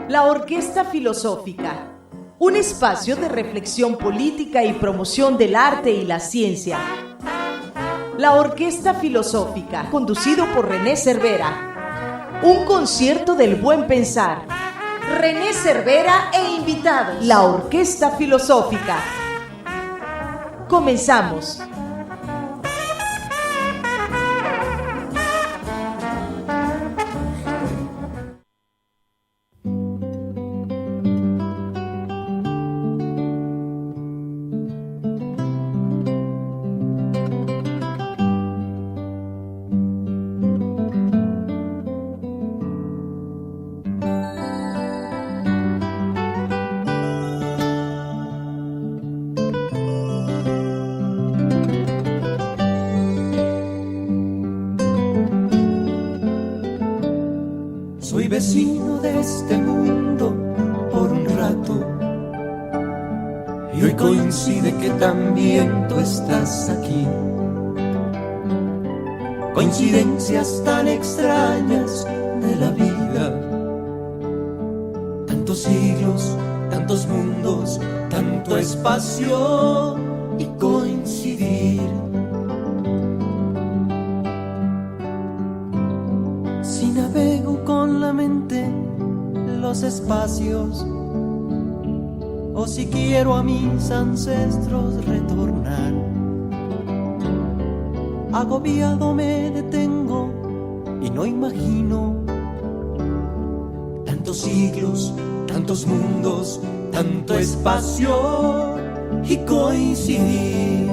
La Orquesta Filosófica, un espacio de reflexión política y promoción del arte y la ciencia. La Orquesta Filosófica, conducido por René Cervera. Un concierto del buen pensar. René Cervera e invitados. La Orquesta Filosófica. Comenzamos. Soy vecino de este mundo por un rato, y hoy coincide que también tú estás aquí. Coincidencias tan extrañas de la vida. Tantos siglos, tantos mundos, tanto espacio y coincidir. Si navego con la mente los espacios, o si quiero a mis ancestros retornar, agobiado me detengo y no imagino tantos siglos, tantos mundos, tanto espacio y coincidir.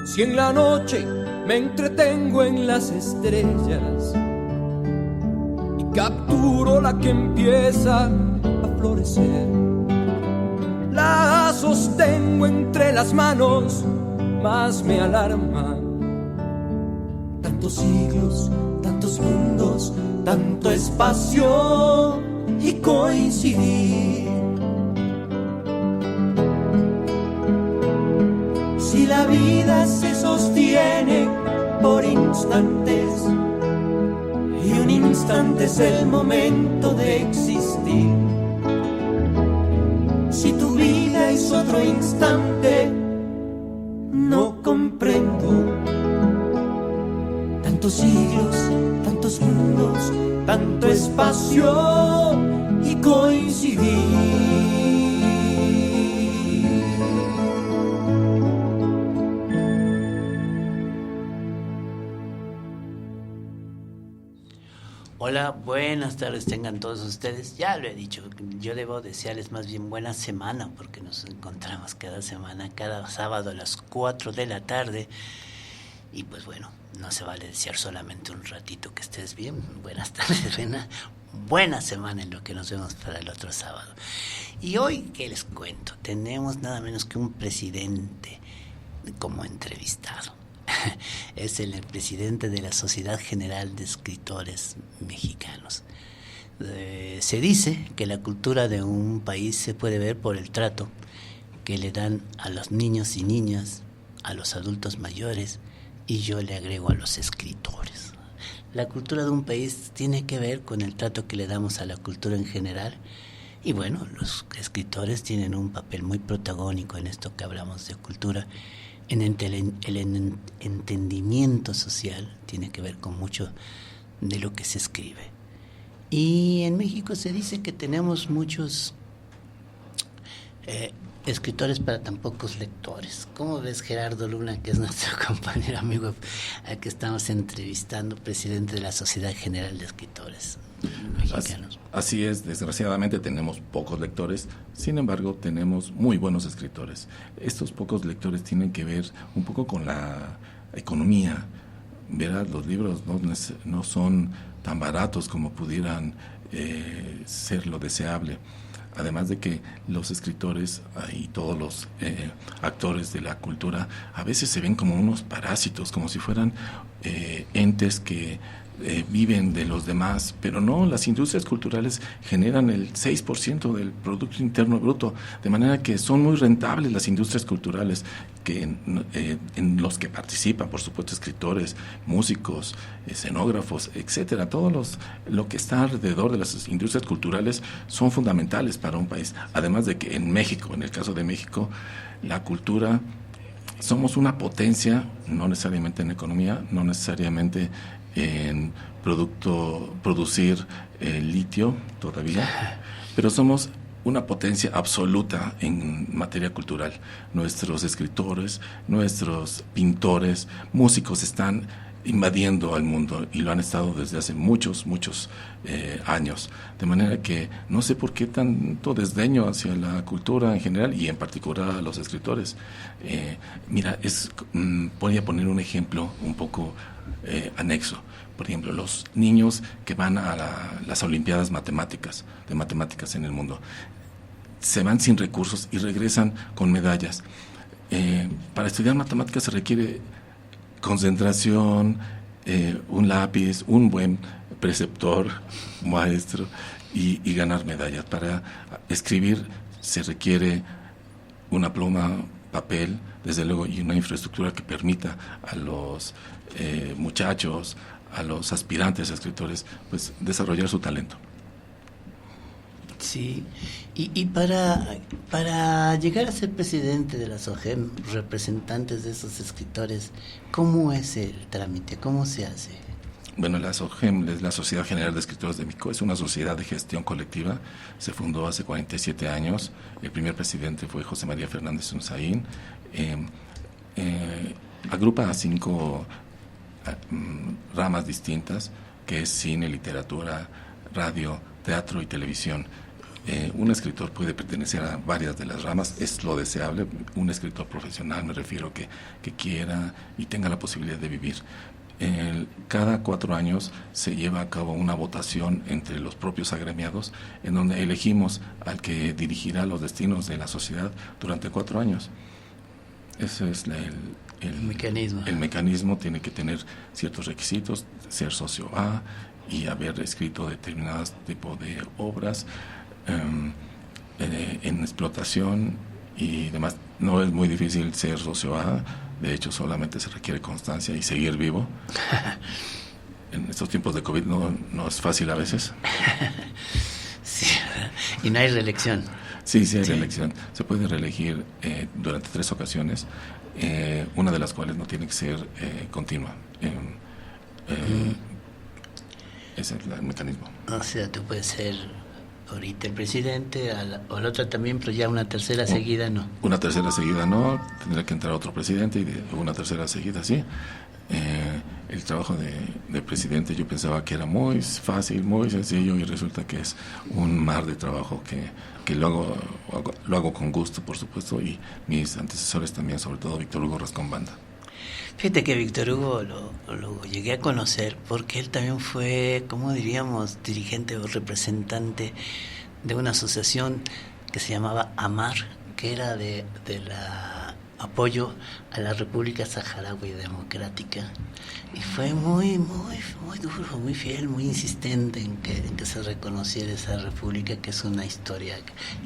Si en la noche me entretengo en las estrellas y capturo la que empieza a florecer, la sostengo entre las manos, más me alarma. Tantos siglos, tantos mundos, tanto espacio y coincidir. Si la vida se sostiene por instantes, y un instante es el momento de existir. Si tu vida es otro instante, no comprendo. Tantos siglos, tantos mundos, tanto espacio y coincidir. Hola, buenas tardes tengan todos ustedes. Ya lo he dicho, yo debo desearles más bien buena semana, porque nos encontramos cada semana, cada sábado a las 4 de la tarde. Y pues bueno, no se vale desear solamente un ratito que estés bien. Buenas tardes, buena semana en lo que nos vemos para el otro sábado. Y hoy, ¿qué les cuento? Tenemos nada menos que un presidente como entrevistado. Es el presidente de la Sociedad General de Escritores Mexicanos. Se dice que la cultura de un país se puede ver por el trato que le dan a los niños y niñas, a los adultos mayores, y yo le agrego a los escritores. La cultura de un país tiene que ver con el trato que le damos a la cultura en general, y bueno, los escritores tienen un papel muy protagónico en esto que hablamos de cultura. El entendimiento social tiene que ver con mucho de lo que se escribe. Y en México se dice que tenemos muchos escritores para tan pocos lectores. ¿Cómo ves, Gerardo Luna, que es nuestro compañero amigo al que estamos entrevistando, presidente de la Sociedad General de Escritores Mexicanos? Así es, desgraciadamente tenemos pocos lectores, sin embargo tenemos muy buenos escritores. Estos pocos lectores tienen que ver un poco con la economía. Verás, los libros no son tan baratos como pudieran ser lo deseable. Además de que los escritores y todos los actores de la cultura a veces se ven como unos parásitos, como si fueran entes que viven de los demás, pero no, las industrias culturales generan el 6% del Producto Interno Bruto, de manera que son muy rentables las industrias culturales en los que participan, por supuesto, escritores, músicos, escenógrafos, etcétera. Lo que está alrededor de las industrias culturales son fundamentales para un país, además de que en México, en el caso de México, la cultura, somos una potencia, no necesariamente en economía, no necesariamente en producir litio todavía, pero somos una potencia absoluta en materia cultural. Nuestros escritores, nuestros pintores, músicos están invadiendo al mundo y lo han estado desde hace muchos años, de manera que no sé por qué tanto desdeño hacia la cultura en general y en particular a los escritores. Mira, voy a poner un ejemplo un poco anexo. Por ejemplo, los niños que van a las Olimpiadas de matemáticas en el mundo se van sin recursos y regresan con medallas. Para estudiar matemáticas se requiere concentración, un lápiz, un buen preceptor, maestro y ganar medallas. Para escribir se requiere una pluma, papel, desde luego, y una infraestructura que permita a los muchachos, a los aspirantes a escritores, pues desarrollar su talento. Sí, y para llegar a ser presidente de la SOGEM, representantes de esos escritores, ¿cómo es el trámite? ¿Cómo se hace? Bueno, la SOGEM es la Sociedad General de Escritores de México, es una sociedad de gestión colectiva, se fundó hace 47 años, el primer presidente fue José María Fernández Unzaín, agrupa a 5 ramas distintas, que es cine, literatura, radio, teatro y televisión. Un escritor puede pertenecer a varias de las ramas, es lo deseable. Un escritor profesional, me refiero, que quiera y tenga la posibilidad de vivir. Cada 4 años se lleva a cabo una votación entre los propios agremiados, en donde elegimos al que dirigirá los destinos de la sociedad durante 4 años. Ese es el mecanismo. El mecanismo tiene que tener ciertos requisitos, ser socio A y haber escrito determinados tipos de obras en explotación y demás. No es muy difícil ser socio A, de hecho solamente se requiere constancia y seguir vivo. En estos tiempos de COVID no es fácil a veces. Sí, y no hay reelección. Sí, hay reelección. Se puede reelegir durante 3 ocasiones, una de las cuales no tiene que ser continua. Ese es el mecanismo. O sea, tú puedes ser ahorita el presidente, o la otra también, pero ya una tercera seguida no. Una tercera seguida no, tendrá que entrar otro presidente y una tercera seguida sí. El trabajo de presidente yo pensaba que era muy fácil, muy sencillo, y resulta que es un mar de trabajo que lo hago con gusto, por supuesto, y mis antecesores también, sobre todo Víctor Hugo Rascón Banda. Fíjate que Víctor Hugo lo llegué a conocer porque él también fue, ¿cómo diríamos?, dirigente o representante de una asociación que se llamaba AMAR, que era de la apoyo a la República Saharaui Democrática, y fue muy duro, muy fiel, muy insistente en que se reconociera esa república, que es una historia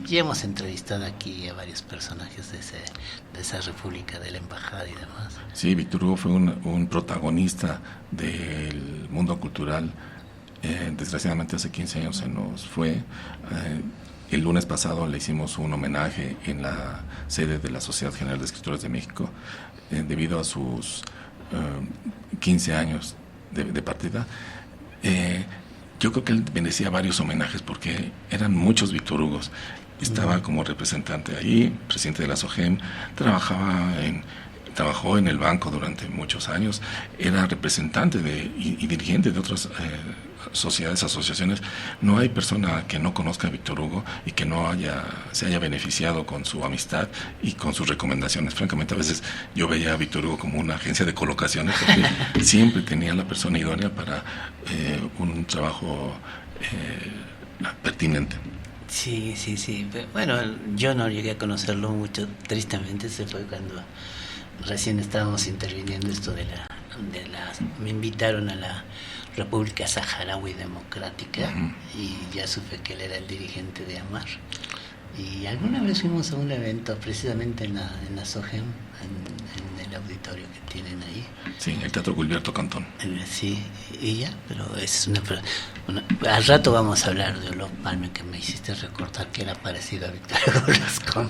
ya hemos entrevistado aquí a varios personajes de esa república, de la embajada y demás. Sí, Víctor Hugo fue un protagonista del mundo cultural. Desgraciadamente hace 15 años se nos fue. El lunes pasado le hicimos un homenaje en la sede de la Sociedad General de Escritores de México, debido a sus 15 años de partida. Yo creo que él merecía varios homenajes porque eran muchos Víctor Hugos. Estaba como representante ahí, presidente de la SOGEM, trabajó en el banco durante muchos años, era representante y dirigente de otras sociedades, asociaciones. No hay persona que no conozca a Víctor Hugo y que no se haya beneficiado con su amistad y con sus recomendaciones. Francamente, a veces yo veía a Víctor Hugo como una agencia de colocaciones, porque siempre tenía la persona idónea para un trabajo pertinente. Sí. Bueno, yo no llegué a conocerlo mucho, tristemente. Se fue cuando recién estábamos interviniendo esto me invitaron a la República Saharaui Democrática, y ya supe que él era el dirigente de AMAR. Y alguna vez fuimos a un evento precisamente en la SOGEM, en el auditorio que tienen ahí. Sí, el Teatro Gilberto Cantón. Sí, y ya, pero es al rato vamos a hablar de Olof Palme, que me hiciste recordar que era parecido a Victoria Golascón,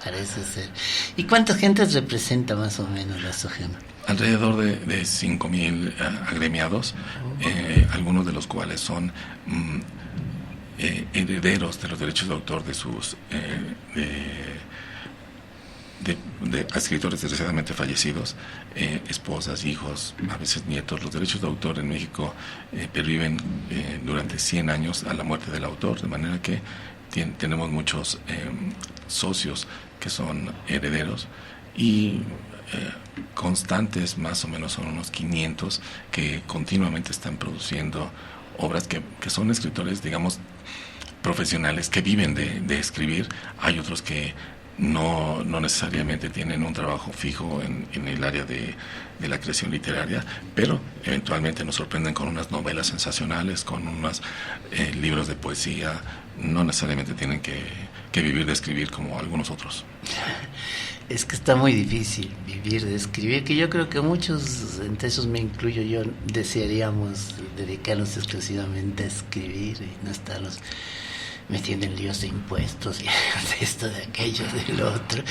parece ser. ¿Y cuánta gente representa más o menos la SOGEM? Alrededor de 5,000 agremiados, algunos de los cuales son herederos de los derechos de autor de sus de escritores desgraciadamente fallecidos, esposas, hijos, a veces nietos. Los derechos de autor en México perviven durante 100 años a la muerte del autor, de manera que tenemos muchos socios que son herederos, y constantes más o menos son unos 500 que continuamente están produciendo obras que son escritores, digamos, profesionales que viven de escribir. Hay otros que no necesariamente tienen un trabajo fijo en el área de la creación literaria, pero eventualmente nos sorprenden con unas novelas sensacionales, con unos libros de poesía. No necesariamente tienen que vivir de escribir como algunos otros. Es que está muy difícil vivir de escribir, que yo creo que muchos, entre esos me incluyo yo, desearíamos dedicarnos exclusivamente a escribir y no estarnos metiendo en líos de impuestos y de esto, de aquello, del otro,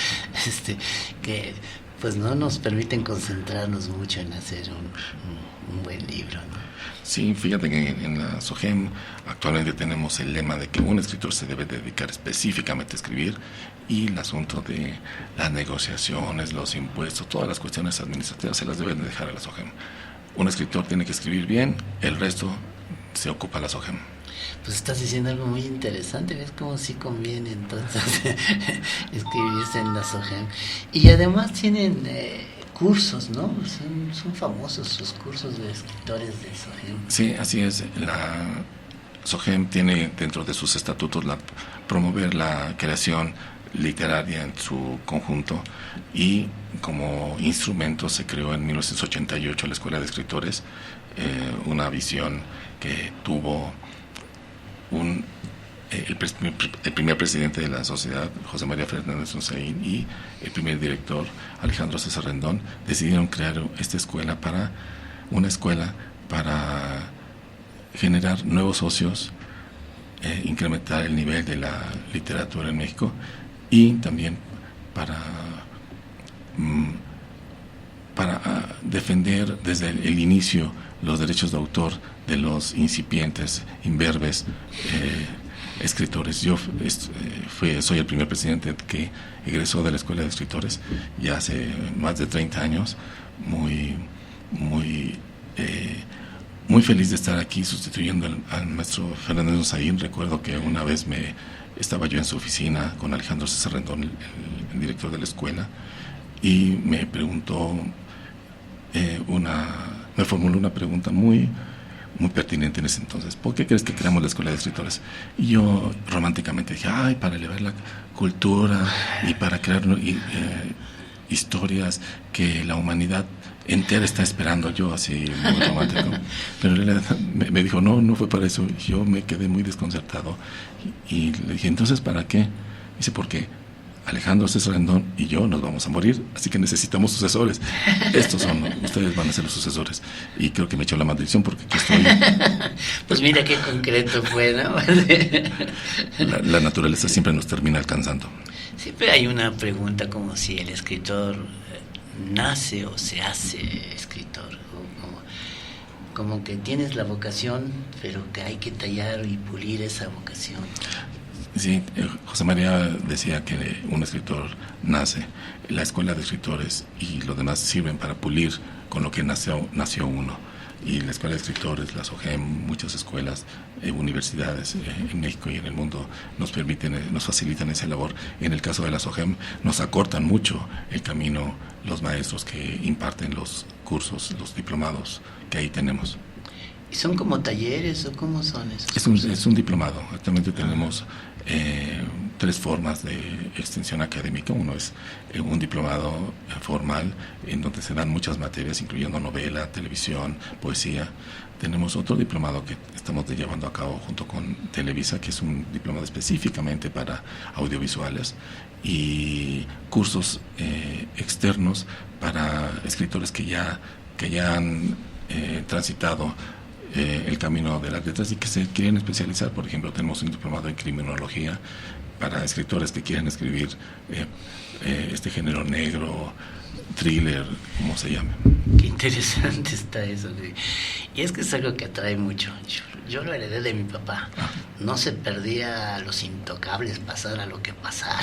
que pues no nos permiten concentrarnos mucho en hacer un buen libro, ¿no? Sí, fíjate que en la SOGEM actualmente tenemos el lema de que un escritor se debe dedicar específicamente a escribir, y el asunto de las negociaciones, los impuestos, todas las cuestiones administrativas se las deben de dejar a la SOGEM. Un escritor tiene que escribir bien, el resto se ocupa la SOGEM. Pues estás diciendo algo muy interesante, ¿ves cómo sí conviene entonces escribirse en la SOGEM? Y además tienen cursos, ¿no? Son famosos sus cursos de escritores de SOGEM. Sí, así es. La SOGEM tiene dentro de sus estatutos promover la creación literaria en su conjunto, y como instrumento se creó en 1988 la Escuela de Escritores, una visión que tuvo el primer presidente de la sociedad, José María Fernández Hussein, y el primer director, Alejandro César Rendón, decidieron crear una escuela para generar nuevos socios, incrementar el nivel de la literatura en México, y también para defender desde el inicio los derechos de autor de los incipientes, imberbes escritores. Yo soy el primer presidente que egresó de la Escuela de Escritores ya hace más de 30 años, muy feliz de estar aquí sustituyendo al maestro Fernández Hussein. Recuerdo que una vez estaba yo en su oficina con Alejandro César Rendón, el director de la escuela, y me preguntó me formuló una pregunta muy pertinente en ese entonces: ¿por qué crees que creamos la Escuela de Escritores? Y yo románticamente dije: para elevar la cultura y para crear historias que la humanidad entera está esperando. Yo así muy romántico, pero me dijo: no fue para eso. Yo me quedé muy desconcertado y le dije: ¿entonces para qué? Dice: porque Alejandro César Rendón y yo nos vamos a morir, así que necesitamos sucesores. Ustedes van a ser los sucesores. Y creo que me echó la maldición, porque aquí estoy. Pues mira qué concreto fue, ¿no? La naturaleza siempre nos termina alcanzando. Siempre hay una pregunta, como si el escritor nace o se hace escritor, o como que tienes la vocación, pero que hay que tallar y pulir esa vocación. Sí, José María decía que un escritor nace, la Escuela de Escritores y lo demás sirven para pulir con lo que nació uno. Y la Escuela de Escritores, la SOGEM, muchas escuelas, universidades en México y en el mundo nos facilitan esa labor. En el caso de la SOGEM nos acortan mucho el camino los maestros que imparten los cursos, los diplomados que ahí tenemos. ¿Y son como talleres o cómo son esos? Es un diplomado. Actualmente tenemos 3 formas de extensión académica. Uno es un diplomado formal en donde se dan muchas materias, incluyendo novela, televisión, poesía. Tenemos otro diplomado que estamos llevando a cabo junto con Televisa, que es un diplomado específicamente para audiovisuales, y cursos externos para escritores que ya han transitado el camino de las letras y que se quieren especializar. Por ejemplo, tenemos un diplomado en criminología para escritores que quieren escribir este género negro, thriller, como se llame. Qué interesante está eso. Y es que es algo que atrae mucho. Yo lo heredé de mi papá. No se perdía Los Intocables, pasara lo que pasara.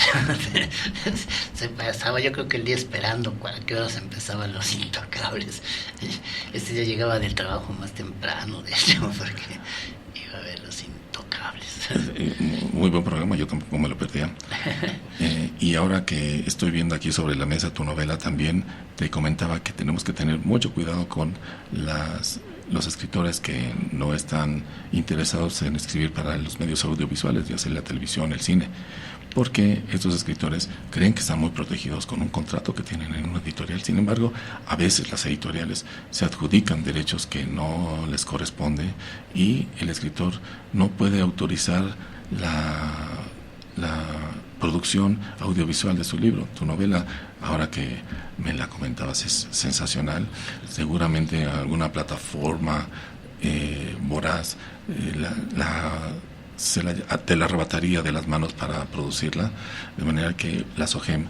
Se pasaba, yo creo que el día esperando a qué horas empezaban Los Intocables. Este día llegaba del trabajo más temprano, de hecho, porque iba a ver Los Intocables. Muy buen programa, yo tampoco me lo perdía. Y ahora que estoy viendo aquí sobre la mesa tu novela, también te comentaba que tenemos que tener mucho cuidado con los escritores que no están interesados en escribir para los medios audiovisuales, ya sea la televisión, el cine, porque estos escritores creen que están muy protegidos con un contrato que tienen en una editorial. Sin embargo, a veces las editoriales se adjudican derechos que no les corresponde y el escritor no puede autorizar la producción audiovisual de su libro. Tu novela, ahora que me la comentabas, es sensacional. Seguramente alguna plataforma voraz te la arrebataría de las manos para producirla, de manera que la SOGEM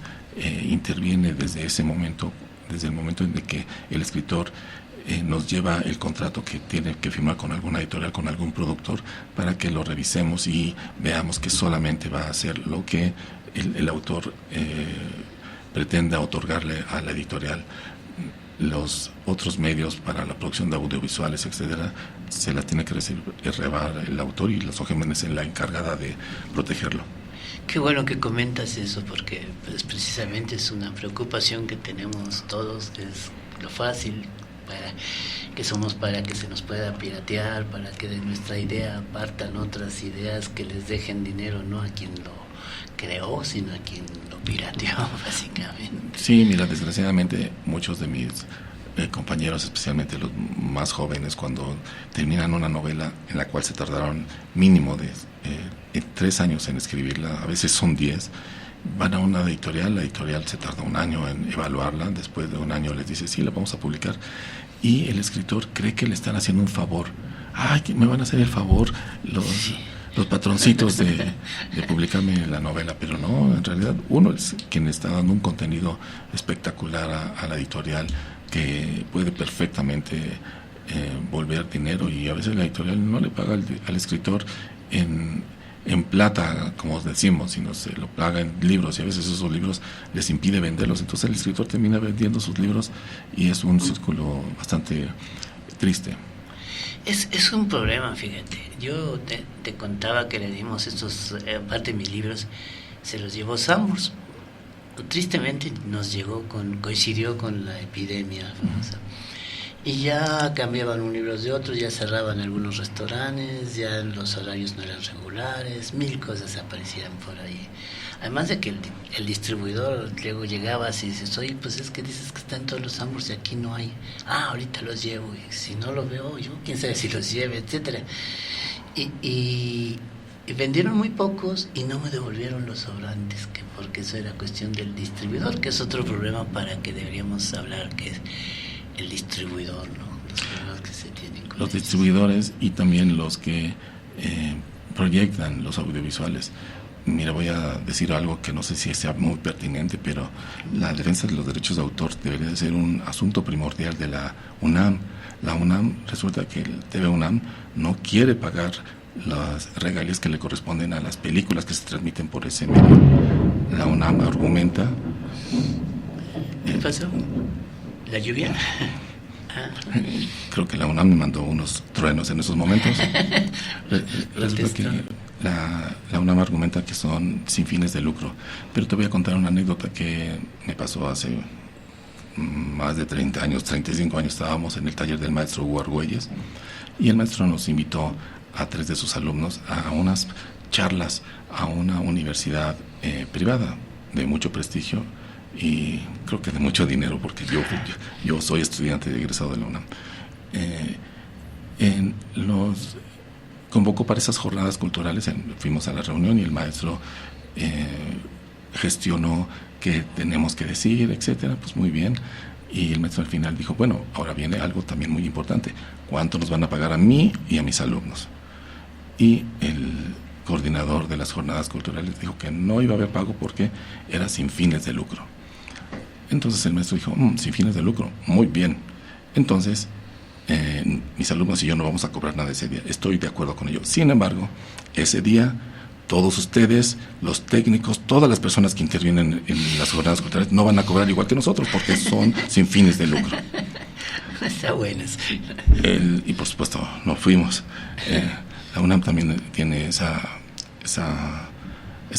interviene desde ese momento, desde el momento en que el escritor nos lleva el contrato que tiene que firmar con alguna editorial, con algún productor, para que lo revisemos y veamos que solamente va a hacer lo que el autor pretenda otorgarle a la editorial. Los otros medios para la producción de audiovisuales, etcétera, se las tiene que reservar el autor, y la SOGEM es la encargada de protegerlo. Qué bueno que comentas eso, porque pues, precisamente es una preocupación que tenemos todos, es lo fácil para que se nos pueda piratear, para que de nuestra idea partan otras ideas que les dejen dinero, no a quien lo creó, sino a quien lo pirateó, básicamente. Sí, mira, desgraciadamente muchos de mis compañeros, especialmente los más jóvenes, cuando terminan una novela en la cual se tardaron mínimo de 3 años en escribirla, a veces son 10, van a una editorial, la editorial se tarda 1 año en evaluarla, después de 1 año les dice sí, la vamos a publicar, y el escritor cree que le están haciendo un favor. Ay, que me van a hacer el favor los patroncitos de publicarme la novela, pero no, en realidad uno es quien está dando un contenido espectacular a la editorial, que puede perfectamente volver dinero, y a veces la editorial no le paga al escritor en plata, como decimos, sino se lo paga en libros, y a veces esos libros les impide venderlos. Entonces el escritor termina vendiendo sus libros y es un círculo bastante triste. Es un problema, fíjate. Yo te contaba que le dimos estos, aparte de mis libros, se los llevó Sanborns. Tristemente coincidió con la epidemia famosa. Y ya cambiaban libros de otros, ya cerraban algunos restaurantes, ya los horarios no eran regulares, 1000 cosas aparecían por ahí. Además de que el distribuidor luego llegaba y dices, oye, pues es que dices que está en todos los Sanborns y aquí no hay. Ahorita los llevo, y si no lo veo yo, quién sabe si los lleve, etcétera. Y vendieron muy pocos y no me devolvieron los sobrantes, porque eso era cuestión del distribuidor, que es otro problema para que deberíamos hablar, que es el distribuidor, ¿no? Los problemas que se tienen con los distribuidores y también los que proyectan los audiovisuales. Mira, voy a decir algo que no sé si sea muy pertinente, pero la defensa de los derechos de autor debería de ser un asunto primordial de la UNAM. La UNAM, resulta que el TV UNAM no quiere pagar las regalías que le corresponden a las películas que se transmiten por ese medio. La UNAM argumenta... ¿Qué pasó? ¿La lluvia? Creo que la UNAM me mandó unos truenos en esos momentos. Resulta que la UNAM argumenta que son sin fines de lucro. Pero te voy a contar una anécdota que me pasó hace más de 30 años, 35 años. Estábamos en el taller del maestro Hugo Argüelles y el maestro nos invitó a 3 de sus alumnos a unas charlas a una universidad privada de mucho prestigio y creo que de mucho dinero, porque yo soy estudiante egresado de la UNAM. Convocó para esas jornadas culturales, fuimos a la reunión y el maestro gestionó qué tenemos que decir, etcétera, pues muy bien. Y el maestro al final dijo, bueno, ahora viene algo también muy importante, ¿cuánto nos van a pagar a mí y a mis alumnos? Y el coordinador de las jornadas culturales dijo que no iba a haber pago porque era sin fines de lucro. Entonces el maestro dijo, sin fines de lucro, muy bien. Entonces, mis alumnos y yo no vamos a cobrar nada ese día, estoy de acuerdo con ello. Sin embargo, ese día, todos ustedes, los técnicos, todas las personas que intervienen en las jornadas culturales no van a cobrar igual que nosotros porque son sin fines de lucro. Está bueno. Y por supuesto, no fuimos. La UNAM también tiene ese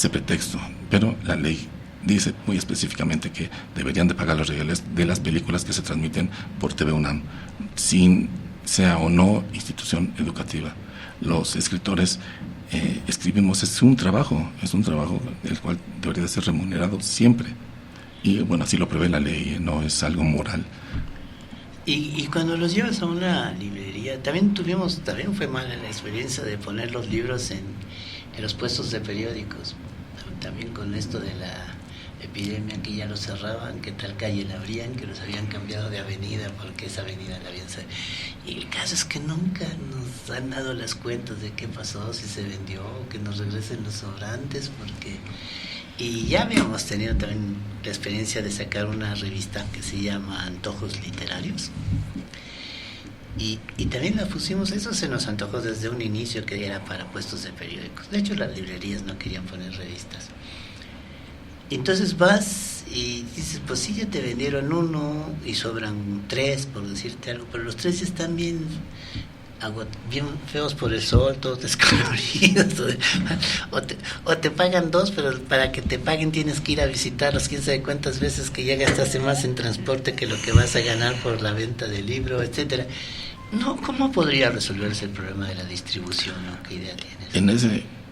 pretexto, pero la ley dice muy específicamente que deberían de pagar las regalías de las películas que se transmiten por TV UNAM, sea o no institución educativa. Los escritores escribimos, es un trabajo el cual debería de ser remunerado siempre. Y bueno, así lo prevé la ley, no es algo moral. Y cuando los llevas a una librería, también fue mala la experiencia de poner los libros en los puestos de periódicos. También con esto de la epidemia, que ya los cerraban, que tal calle la abrían, que los habían cambiado de avenida porque esa avenida la habían cerrado. Y el caso es que nunca nos han dado las cuentas de qué pasó, si se vendió, que nos regresen los sobrantes, porque... Y ya habíamos tenido también la experiencia de sacar una revista que se llama Antojos Literarios. Y también la pusimos, eso se nos antojó desde un inicio, que era para puestos de periódicos. De hecho, las librerías no querían poner revistas. Entonces vas y dices, pues sí, ya te vendieron uno y sobran 3, por decirte algo, pero los 3 están bien feos por el sol, todos descoloridos, o te pagan 2, pero para que te paguen tienes que ir a visitarlos quién sabe cuántas veces, que ya gastaste más en transporte que lo que vas a ganar por la venta del libro, etcétera. No, ¿cómo podría resolverse el problema de la distribución, ¿no? ¿Qué idea tienes?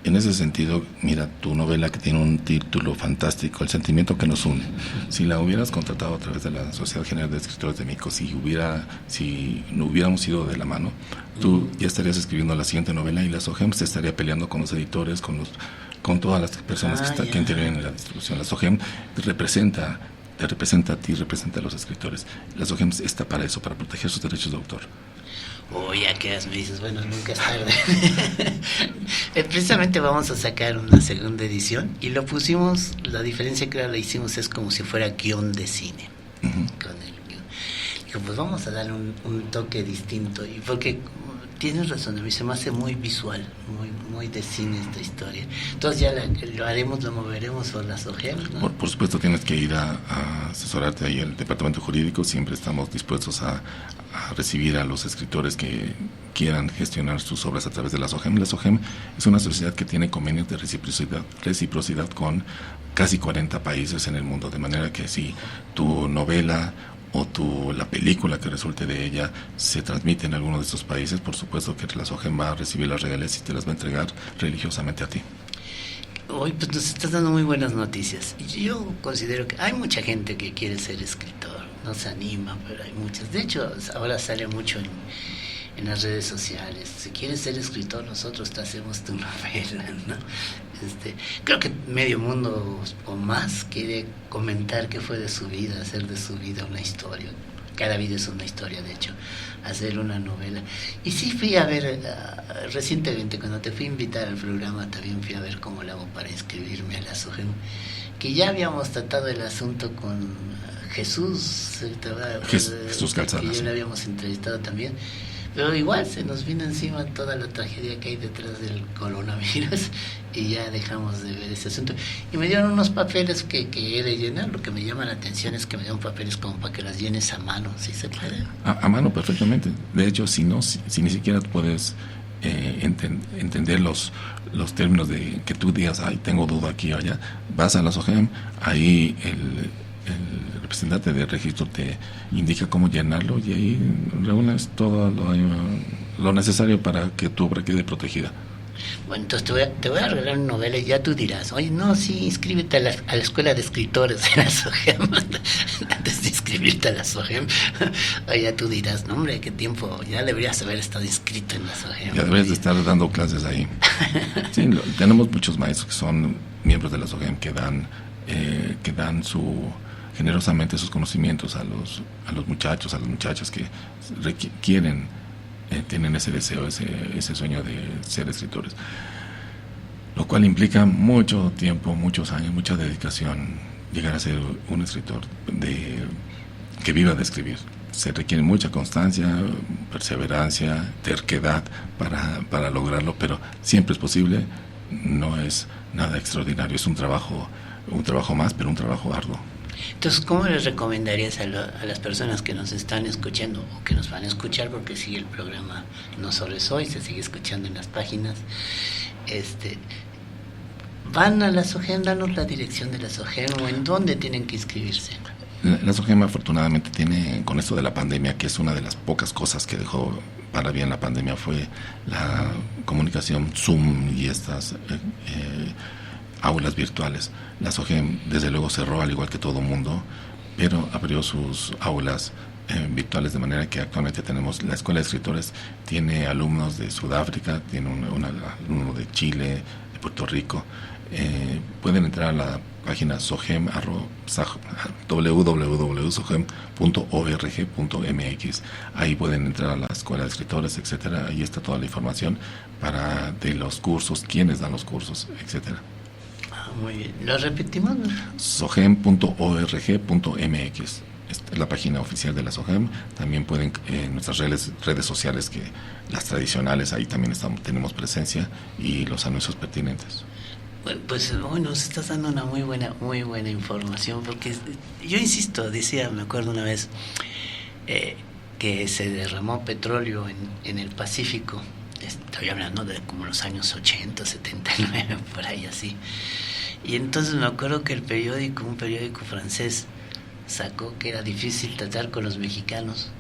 En ese sentido, mira, tu novela que tiene un título fantástico, El sentimiento que nos une. Si la hubieras contratado a través de la Sociedad General de Escritores de México, si no hubiéramos ido de la mano, tú ya estarías escribiendo la siguiente novela y la SOGEM se estaría peleando con los editores, con todas las personas que intervienen en la distribución. La SOGEM te representa a ti, representa a los escritores. La SOGEM está para eso, para proteger sus derechos de autor. Ya quedas, me dices, bueno, nunca es tarde. Precisamente vamos a sacar una segunda edición y lo pusimos, la diferencia que ahora la hicimos es como si fuera guión de cine. Con el guión. Digo, pues vamos a darle un toque distinto, y porque tienes razón, a mí se me hace muy visual, muy de cine esta historia. Entonces ya lo moveremos por las ojeras, ¿no? Por supuesto, tienes que ir a asesorarte ahí el departamento jurídico. Siempre estamos dispuestos a recibir a los escritores que quieran gestionar sus obras a través de la SOGEM. La SOGEM es una sociedad que tiene convenios de reciprocidad con casi 40 países en el mundo, de manera que si tu novela o la película que resulte de ella se transmite en alguno de estos países, por supuesto que la SOGEM va a recibir las regalías y te las va a entregar religiosamente a ti. Hoy pues nos estás dando muy buenas noticias. Yo considero que hay mucha gente que quiere ser escritor, no se anima, pero hay muchas. De hecho, ahora sale mucho en las redes sociales. Si quieres ser escritor, nosotros te hacemos tu novela, ¿no? Creo que medio mundo o más quiere comentar qué fue de su vida, hacer de su vida una historia. Cada vida es una historia, de hecho, hacer una novela. Y sí fui a ver, recientemente, cuando te fui a invitar al programa, también fui a ver cómo lo hago para inscribirme a la SOGEM, que ya habíamos tratado el asunto con Jesús Calzadas, que ya lo habíamos entrevistado también. Pero igual se nos vino encima toda la tragedia que hay detrás del coronavirus y ya dejamos de ver ese asunto. Y me dieron unos papeles que he de llenar. Lo que me llama la atención es que me dieron papeles como para que las llenes a mano, ¿sí se puede? A mano, perfectamente. De hecho, si ni siquiera puedes entender los términos de que tú digas, tengo duda aquí o allá, vas a la SOGEM, ahí el representante de registro te indica cómo llenarlo y ahí reúnes todo lo necesario para que tu obra quede protegida. Bueno, entonces te voy a regalar una novela y ya tú dirás, oye, no, sí, inscríbete a la escuela de escritores de la SOGEM, antes de inscribirte a la SOGEM, oye, ya tú dirás, no hombre, qué tiempo, ya deberías haber estado inscrito en la SOGEM. Ya deberías de estar dando clases ahí. Sí, tenemos muchos maestros que son miembros de la SOGEM que dan generosamente sus conocimientos a los muchachos, a las muchachas que quieren, tienen ese deseo, ese sueño de ser escritores, lo cual implica mucho tiempo, muchos años, mucha dedicación. Llegar a ser un escritor que viva de escribir se requiere mucha constancia, perseverancia, terquedad para lograrlo, pero siempre es posible. No es nada extraordinario, es un trabajo más, pero un trabajo arduo. Entonces, ¿cómo les recomendarías a las personas que nos están escuchando o que nos van a escuchar, porque sigue el programa no solo es hoy, se sigue escuchando en las páginas, van a la SOGEM? Danos la dirección de la SOGEM o en dónde tienen que inscribirse. La SOGEM afortunadamente tiene, con esto de la pandemia, que es una de las pocas cosas que dejó para bien la pandemia, fue la comunicación Zoom y estas aulas virtuales. La SOGEM desde luego cerró al igual que todo mundo, pero abrió sus aulas virtuales, de manera que actualmente tenemos la Escuela de Escritores, tiene alumnos de Sudáfrica, tiene un alumno de Chile, de Puerto Rico. Pueden entrar a la página SOGEM, www.sogem.org.mx. Ahí pueden entrar a la Escuela de Escritores, etcétera. Ahí está toda la información de los cursos, quiénes dan los cursos, etcétera. Muy bien, ¿lo repetimos? sogem.org.mx es la página oficial de la SOGEM. También pueden en nuestras redes sociales, que las tradicionales, ahí también tenemos presencia, y los anuncios pertinentes. Bueno, pues nos estás dando una muy buena información, porque yo insisto, me acuerdo una vez que se derramó petróleo en el Pacífico. Estoy hablando de como los años 80, 79, por ahí así. Y entonces me acuerdo que un periódico francés, sacó que era difícil tratar con los mexicanos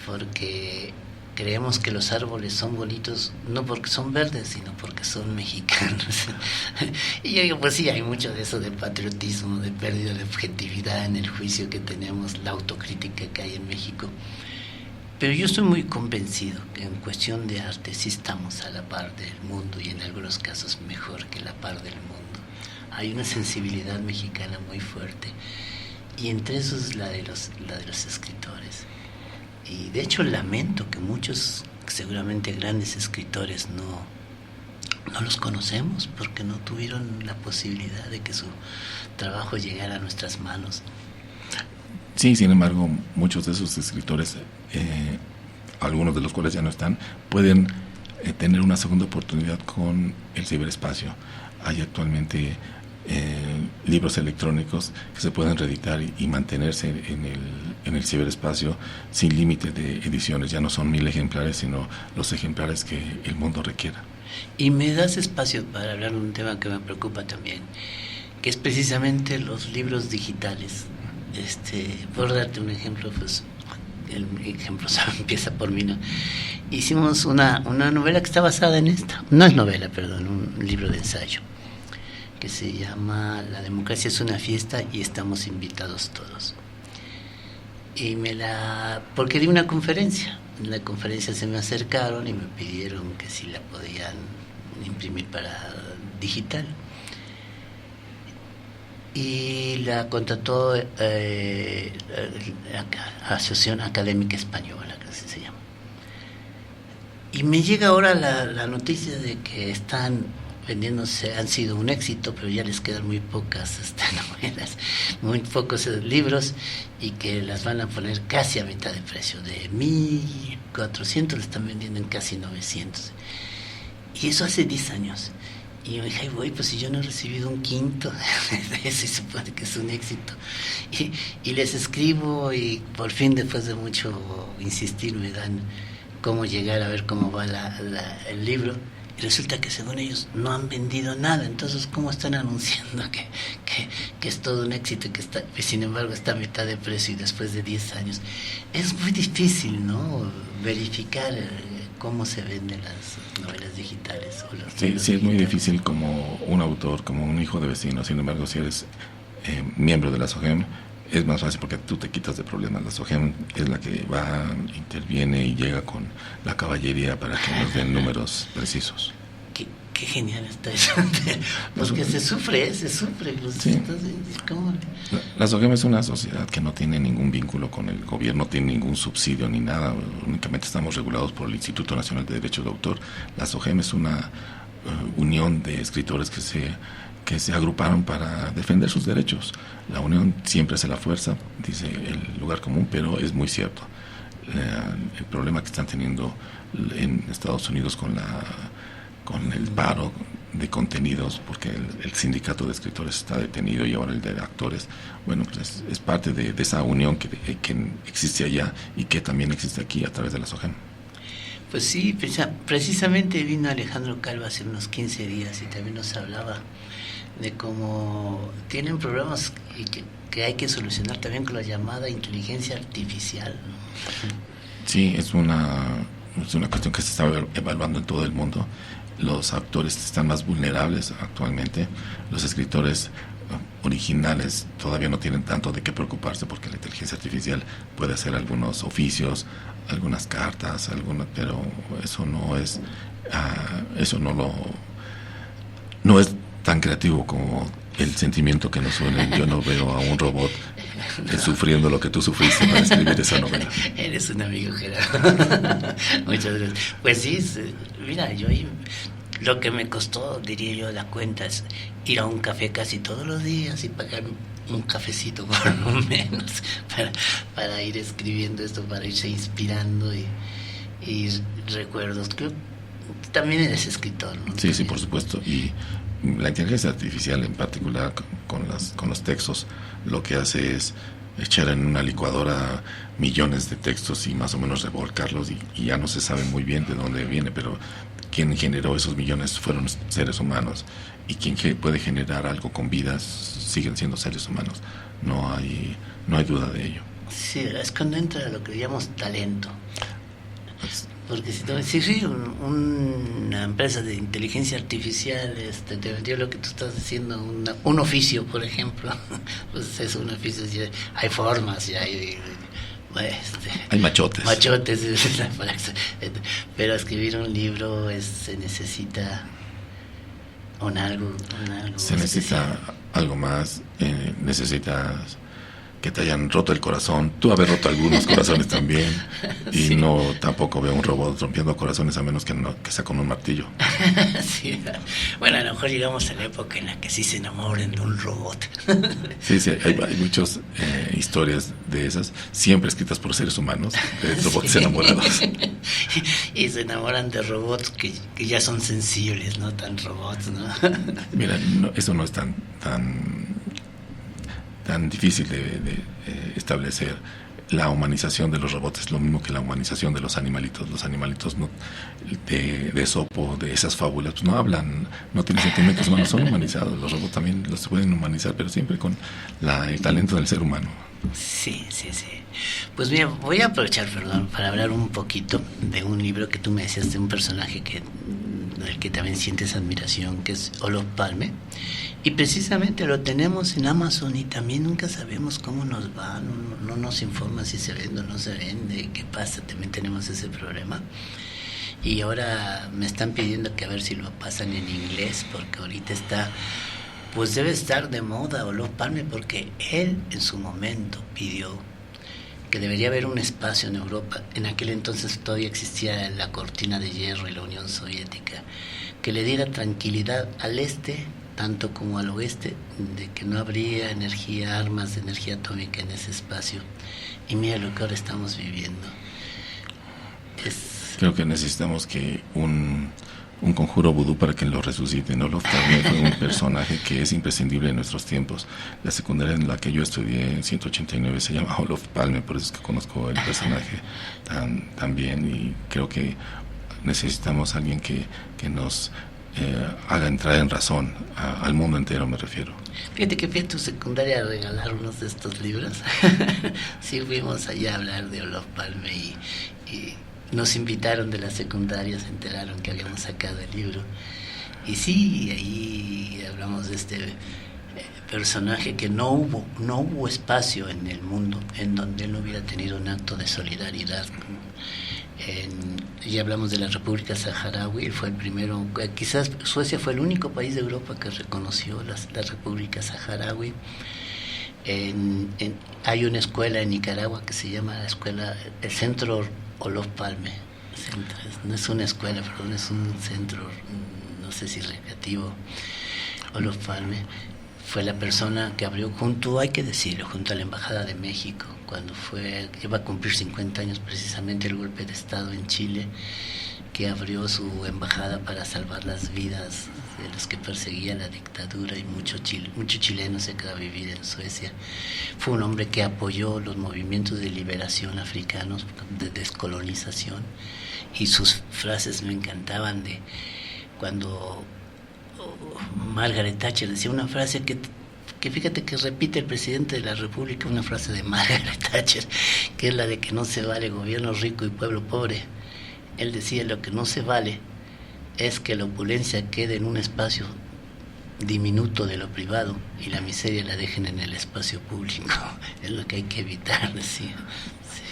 porque creemos que los árboles son bonitos no porque son verdes, sino porque son mexicanos. Y yo digo, pues sí, hay mucho de eso, de patriotismo, de pérdida de objetividad en el juicio que tenemos, la autocrítica que hay en México. Pero yo estoy muy convencido que en cuestión de arte sí estamos a la par del mundo, y en algunos casos mejor que la par del mundo. Hay una sensibilidad mexicana muy fuerte, y entre esos la de los escritores. Y de hecho lamento que muchos, seguramente grandes escritores, no los conocemos porque no tuvieron la posibilidad de que su trabajo llegara a nuestras manos. Sí, sin embargo, muchos de esos escritores, algunos de los cuales ya no están, pueden tener una segunda oportunidad con el ciberespacio. Hay actualmente libros electrónicos que se pueden reeditar y mantenerse en el ciberespacio sin límite de ediciones. Ya no son 1000 ejemplares, sino los ejemplares que el mundo requiera. Y me das espacio para hablar de un tema que me preocupa también, que es precisamente los libros digitales. Por darte un ejemplo, pues el ejemplo empieza por mí, ¿no? Hicimos una novela que está basada en esta, no es novela, perdón, un libro de ensayo que se llama La democracia es una fiesta y estamos invitados todos. Y porque di una conferencia. En la conferencia se me acercaron y me pidieron que si la podían imprimir para digital. Y la contrató la Asociación Académica Española, que así se llama. Y me llega ahora la noticia de que están vendiéndose, han sido un éxito, pero ya les quedan muy pocas novelas, muy pocos libros, y que las van a poner casi a mitad de precio. De 1.400 le están vendiendo en casi 900. Y eso hace 10 años. Y yo dije, pues si yo no he recibido un quinto de eso, y supone que es un éxito. Y les escribo, y por fin, después de mucho insistir, me dan cómo llegar a ver cómo va el libro. Y resulta que según ellos no han vendido nada. Entonces, ¿cómo están anunciando que es todo un éxito, que sin embargo está a mitad de precio y después de 10 años? Es muy difícil, ¿no?, verificar cómo se venden las novelas digitales. O los sí, es muy difícil como un autor, como un hijo de vecino. Sin embargo, si eres miembro de la SOGEM, es más fácil porque tú te quitas de problemas. La SOGEM es la que va, interviene y llega con la caballería para que nos den números precisos. Qué genial está eso. Porque se sufre. Pues, sí. Entonces, ¿cómo? La SOGEM es una sociedad que no tiene ningún vínculo con el gobierno, no tiene ningún subsidio ni nada. Únicamente estamos regulados por el Instituto Nacional de Derechos de Autor. La SOGEM es una unión de escritores que se agruparon para defender sus derechos. La unión siempre hace la fuerza, dice el lugar común, pero es muy cierto. El problema que están teniendo en Estados Unidos con el paro de contenidos, porque el sindicato de escritores está detenido y ahora el de actores, bueno, pues es parte de esa unión que existe allá y que también existe aquí a través de la SOGEM. Pues sí, precisamente vino Alejandro Calvo hace unos 15 días y también nos hablaba de cómo tienen problemas y que hay que solucionar también con la llamada inteligencia artificial, ¿no? Sí, es una cuestión que se está evaluando en todo el mundo. Los actores están más vulnerables actualmente. Los escritores originales todavía no tienen tanto de qué preocuparse porque la inteligencia artificial puede hacer algunos oficios, algunas cartas, pero eso no es no es tan creativo como el sentimiento que nos une. Yo no veo a un robot sufriendo lo que tú sufriste para escribir esa novela. Eres un amigo, Gerardo. Muchas gracias. Pues sí, mira, lo que me costó, diría yo, la cuenta es ir a un café casi todos los días y pagar un cafecito por lo menos para ir escribiendo esto, para irse inspirando y recuerdos. Creo que también eres escritor, ¿no? Sí, por supuesto. Y la inteligencia artificial en particular con los textos lo que hace es echar en una licuadora millones de textos y más o menos revolcarlos y ya no se sabe muy bien de dónde viene, pero quien generó esos millones fueron seres humanos y quien puede generar algo con vidas siguen siendo seres humanos. No hay duda de ello. Sí, es cuando entra lo que llamamos talento. Porque si una empresa de inteligencia artificial te vendió lo que tú estás diciendo, un oficio, por ejemplo, pues es un oficio, hay formas, ya hay machotes, pero escribir un libro se necesita algo se necesita algo más, necesitas que te hayan roto el corazón, tú haber roto algunos corazones también, y sí. No tampoco veo un robot rompiendo corazones a menos que sea con un martillo. Sí. Bueno, a lo mejor llegamos a la época en la que sí se enamoren de un robot. Sí, hay muchas historias de esas, siempre escritas por seres humanos, de robots enamorados. Y se enamoran de robots que ya son sensibles, no tan robots, ¿no? Mira, eso no es tan difícil de establecer. La humanización de los robots es lo mismo que la humanización de los animalitos. Los animalitos de Esopo, de esas fábulas, pues no hablan, no tienen sentimientos humanos, son humanizados. Los robots también los pueden humanizar, pero siempre con el talento del ser humano. Sí. Pues mira, voy a aprovechar, para hablar un poquito de un libro que tú me decías, de un personaje del que también sientes admiración, que es Olof Palme. Y precisamente lo tenemos en Amazon y también nunca sabemos cómo nos va, no nos informa si se vende o no se vende, qué pasa, también tenemos ese problema. Y ahora me están pidiendo que a ver si lo pasan en inglés, porque ahorita pues debe estar de moda Olof Palme, porque él en su momento pidió que debería haber un espacio en Europa. En aquel entonces todavía existía la cortina de hierro y la Unión Soviética, que le diera tranquilidad al este tanto como al oeste, de que no habría armas de energía atómica en ese espacio. Y mira lo que ahora estamos viviendo. Creo que necesitamos que un conjuro vudú para que lo resuciten. Olof Palme fue un personaje que es imprescindible en nuestros tiempos. La secundaria en la que yo estudié en 189 se llama Olof Palme, por eso es que conozco el personaje tan bien, y creo que necesitamos a alguien que nos haga entrar en razón al mundo entero, me refiero. Fíjate que fui a tu secundaria a regalar unos de estos libros. Sí, fuimos allá a hablar de Olof Palme y nos invitaron de la secundaria, se enteraron que habíamos sacado el libro. Y sí, ahí hablamos de este personaje que no hubo espacio en el mundo en donde él no hubiera tenido un acto de solidaridad. Y hablamos de la República Saharaui, él fue el primero, quizás Suecia fue el único país de Europa que reconoció la República Saharaui. Hay una escuela en Nicaragua que se llama el Centro Olof Palme. No es una escuela, perdón, es un centro, no sé si recreativo. Olof Palme fue la persona que abrió junto a la Embajada de México, cuando iba a cumplir 50 años precisamente el golpe de Estado en Chile, que abrió su embajada para salvar las vidas de los que perseguía la dictadura, y muchos chilenos se quedaron a vivir en Suecia. Fue un hombre que apoyó los movimientos de liberación africanos, de descolonización, y sus frases me encantaban, de cuando Margaret Thatcher decía una frase que fíjate que repite el presidente de la República, una frase de Margaret Thatcher, que es la de que no se vale gobierno rico y pueblo pobre. Él decía, lo que no se vale es que la opulencia quede en un espacio diminuto de lo privado y la miseria la dejen en el espacio público. Es lo que hay que evitar, decía.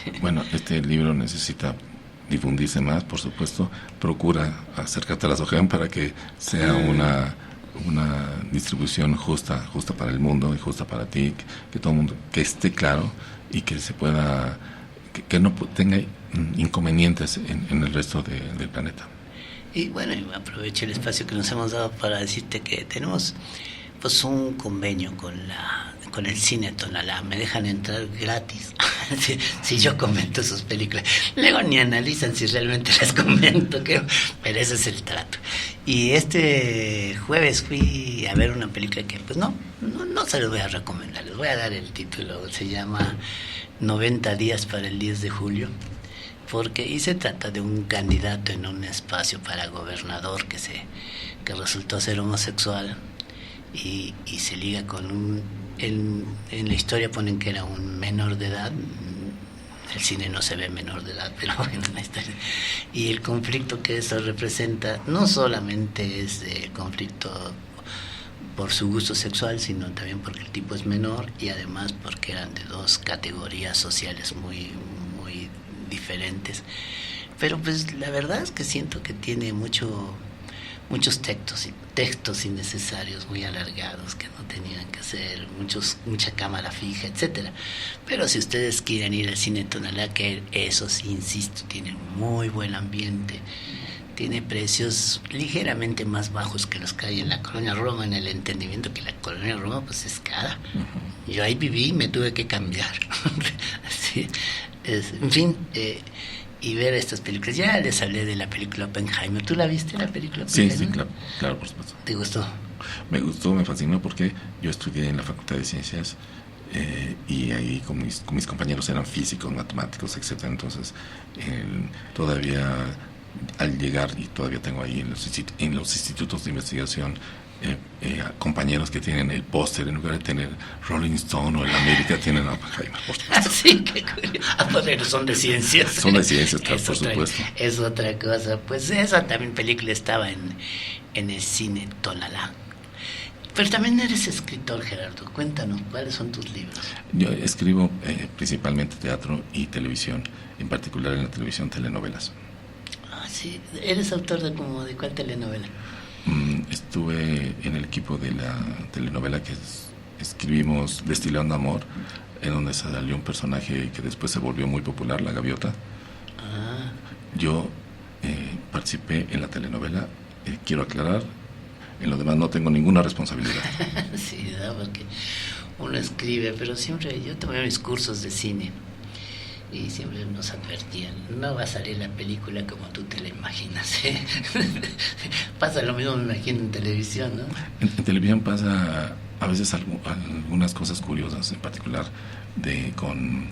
Sí. Bueno, este libro necesita difundirse más, por supuesto. Procura acercarte a la SOGEM para que sea una distribución justa para el mundo y justa para ti, que todo el mundo, que esté claro y que se pueda, que no tenga inconvenientes en el resto del planeta. Y bueno, aprovecho el espacio que nos hemos dado para decirte que tenemos pues un convenio con el Cine Tonalá. Me dejan entrar gratis si yo comento sus películas. Luego ni analizan si realmente las comento, pero ese es el trato. Y este jueves fui a ver una película que pues no se los voy a recomendar, les voy a dar el título. Se llama 90 días para el 10 de julio. Y se trata de un candidato en un espacio para gobernador que resultó ser homosexual y se liga con en la historia ponen que era un menor de edad. El cine no se ve menor de edad, pero bueno, y el conflicto que eso representa no solamente es el conflicto por su gusto sexual, sino también porque el tipo es menor y además porque eran de dos categorías sociales muy diferentes. Pero pues la verdad es que siento que tiene muchos textos innecesarios, muy alargados, que no tenían que ser, mucha cámara fija, etcétera. Pero si ustedes quieren ir al Cine Tonalá, que eso sí, insisto, tiene muy buen ambiente, tiene precios ligeramente más bajos que los que hay en la Colonia Roma, en el entendimiento que la Colonia Roma pues es cara. Yo ahí viví y me tuve que cambiar. Así en fin, y ver estas películas. Ya les hablé de la película Oppenheimer. ¿Tú la viste, la película Oppenheimer? Sí, claro, por supuesto. ¿Te gustó? Me gustó, me fascinó porque yo estudié en la Facultad de Ciencias y ahí con mis compañeros eran físicos, matemáticos, etcétera. Entonces, todavía al llegar, y todavía tengo ahí en los institutos de investigación compañeros que tienen el póster, en lugar de tener Rolling Stone o el América, tienen Oppenheimer, por supuesto. Sí, qué curioso. Son de ciencias. Son de ciencias, claro, por supuesto. Es otra cosa. Pues esa también película estaba en el Cine Tonalá. Pero también eres escritor, Gerardo. Cuéntanos, ¿cuáles son tus libros? Yo escribo principalmente teatro y televisión, en particular en la televisión, telenovelas. Ah, sí. ¿Eres autor de cuál telenovela? Estuve en el equipo de la telenovela que escribimos Destilando Amor, en donde salió un personaje que después se volvió muy popular, La Gaviota. Yo participé en la telenovela, quiero aclarar, en lo demás no tengo ninguna responsabilidad. Sí, porque uno escribe, pero siempre yo tomé mis cursos de cine y siempre nos advertían, no va a salir la película como tú te la imaginas. Pasa lo mismo, me imagino, en televisión, ¿no? En televisión pasa a veces algunas cosas curiosas, en particular con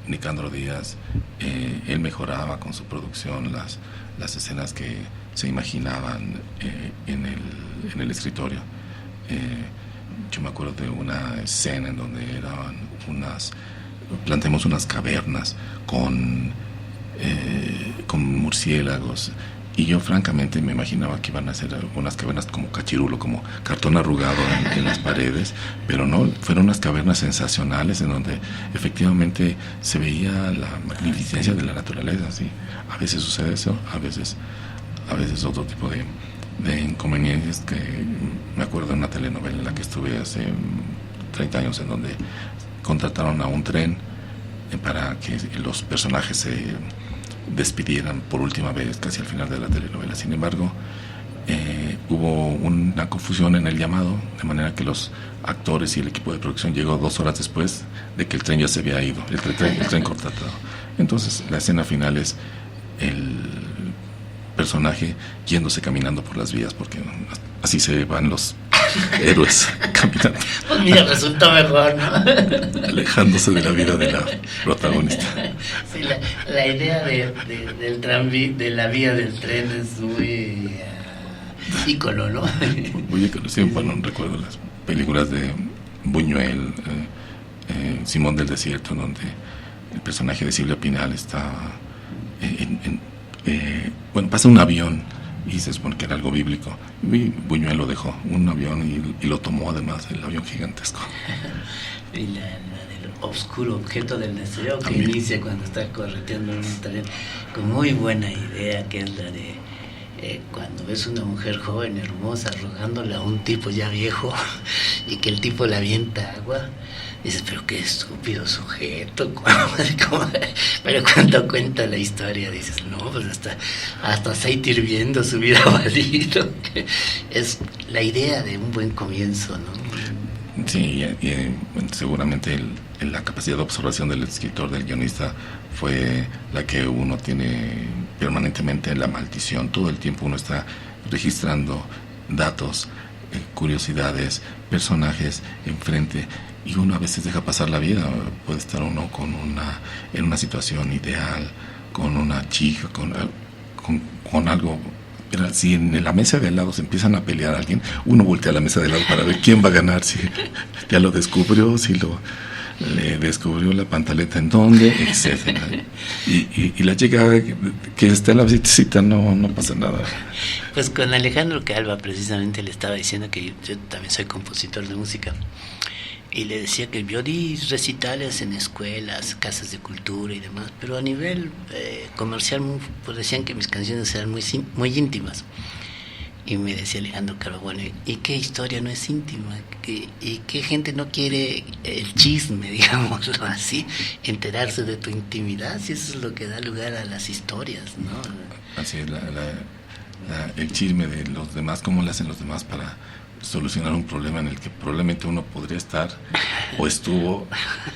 Nicandro Díaz. Él mejoraba con su producción las escenas que se imaginaban en el escritorio. Yo me acuerdo de una escena en donde planteamos unas cavernas con con murciélagos. Y yo francamente me imaginaba que iban a ser algunas cavernas como cachirulo, como cartón arrugado en las paredes, pero no, fueron unas cavernas sensacionales en donde efectivamente se veía la magnificencia de la naturaleza, ¿sí? A veces sucede eso, a veces otro tipo de inconvenientes. Que me acuerdo de una telenovela en la que estuve hace 30 años, en donde contrataron a un tren para que los personajes se despidieran por última vez casi al final de la telenovela. Sin embargo, hubo una confusión en el llamado, de manera que los actores y el equipo de producción llegó 2 horas después de que el tren ya se había ido, el tren contratado. Entonces la escena final es el personaje yéndose caminando por las vías, porque así se van los héroes caminando. Pues mira, resulta mejor, ¿no? Alejándose de la vida de la protagonista. Sí, la idea del tranvía, de la vía del tren es muy ícono, ¿no? Muy ícono, sí, bueno, recuerdo las películas de Buñuel, Simón del Desierto, donde el personaje de Silvia Pinal está bueno, pasa un avión y se supone que era algo bíblico, y Buñuel lo dejó, un avión, y lo tomó además, el avión gigantesco. Y la del oscuro objeto del deseo, que también inicia cuando está correteando en un tren, con muy buena idea, que es la de cuando ves una mujer joven, hermosa, rogándole a un tipo ya viejo, y que el tipo le avienta agua. Dices, pero qué estúpido sujeto. Pero cuando cuenta la historia dices, no, pues hasta aceite hirviendo se hubiera valido. Es la idea de un buen comienzo, ¿no? Sí, bueno, seguramente la capacidad de observación del escritor, del guionista, fue la que uno tiene permanentemente, la maldición. Todo el tiempo uno está registrando datos, curiosidades, personajes enfrente, y uno a veces deja pasar la vida. Puede estar uno en una situación ideal, con una chica, con algo, pero si en la mesa de al lado se empiezan a pelear a alguien, uno voltea a la mesa de al lado para ver quién va a ganar, si ya lo descubrió, si le descubrió la pantaleta en dónde, etcétera. Y la chica que está en la visita no pasa nada. Pues con Alejandro Calva precisamente le estaba diciendo que yo también soy compositor de música, y le decía que yo di recitales en escuelas, casas de cultura y demás, pero a nivel comercial pues decían que mis canciones eran muy íntimas. Y me decía Alejandro Calva, bueno, ¿y qué historia no es íntima? ¿Y qué gente no quiere el chisme, digámoslo así, enterarse de tu intimidad? Si eso es lo que da lugar a las historias, ¿no? Así es, el chisme de los demás, cómo le hacen los demás para solucionar un problema en el que probablemente uno podría estar, o estuvo,